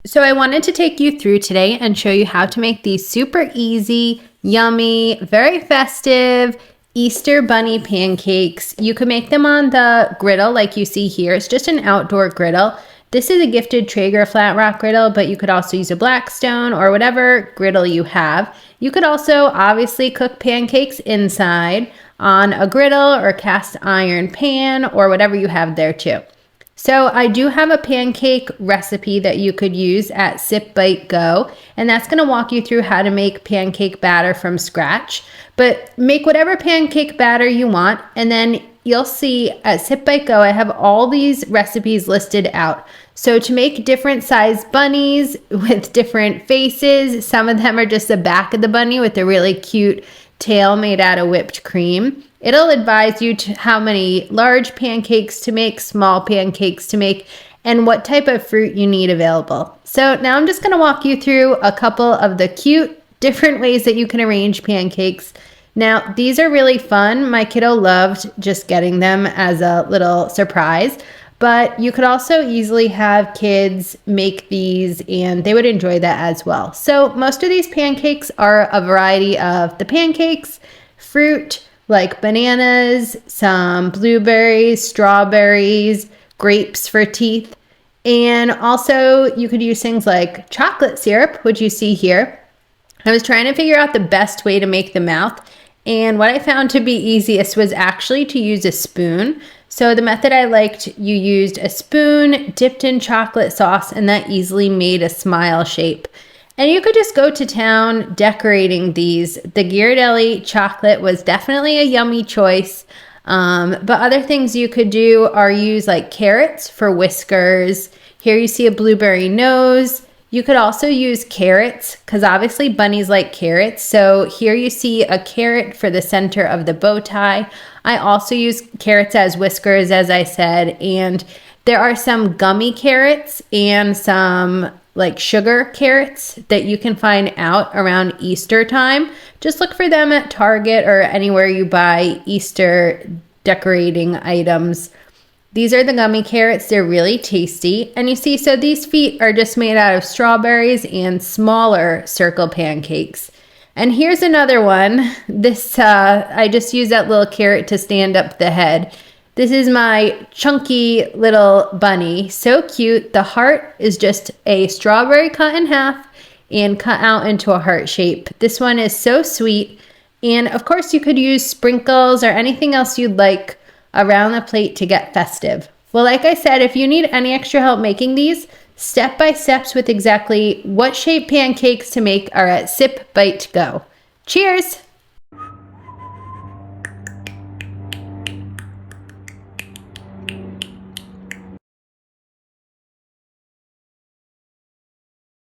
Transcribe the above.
So I wanted to take you through today and show you how to make these super easy, yummy, very festive Easter bunny pancakes. You can make them on the griddle like you see here. It's just an outdoor griddle. This is a gifted Traeger flat rock griddle, but you could also use a Blackstone or whatever griddle you have. You could also obviously cook pancakes inside on a griddle or cast iron pan or whatever you have there too. So I do have a pancake recipe that you could use at Sip Bite Go, and that's going to walk you through how to make pancake batter from scratch. But make whatever pancake batter you want, and then you'll see at Sip Bite Go I have all these recipes listed out. So to make different size bunnies with different faces, some of them are just the back of the bunny with a really cute tail made out of whipped cream. It'll advise you to how many large pancakes to make, small pancakes to make, and what type of fruit you need available. So now I'm just going to walk you through a couple of the cute different ways that you can arrange pancakes. Now, these are really fun. My kiddo loved just getting them as a little surprise, but you could also easily have kids make these and they would enjoy that as well. So most of these pancakes are a variety of the pancakes, fruit, like bananas, some blueberries, strawberries, grapes for teeth. And also you could use things like chocolate syrup, which you see here. I was trying to figure out the best way to make the mouth. And what I found to be easiest was actually to use a spoon. So the method I liked, you used a spoon dipped in chocolate sauce, and that easily made a smile shape. And you could just go to town decorating these. The Ghirardelli chocolate was definitely a yummy choice. But other things you could do are use like carrots for whiskers. Here you see a blueberry nose. You could also use carrots because obviously bunnies like carrots. So here you see a carrot for the center of the bow tie. I also use carrots as whiskers, as I said. And there are some gummy carrots and some like sugar carrots that you can find out around Easter time. Just look for them at Target or anywhere you buy Easter decorating items. These are the gummy carrots. They're really tasty. And you see, so these feet are just made out of strawberries and smaller circle pancakes. And here's another one. This, I just use that little carrot to stand up the head. This is my chunky little bunny. So cute. The heart is just a strawberry cut in half and cut out into a heart shape. This one is so sweet. And of course you could use sprinkles or anything else you'd like around the plate to get festive. Well, like I said, if you need any extra help making these, step-by-steps with exactly what shape pancakes to make are at Sip Bite Go. Cheers!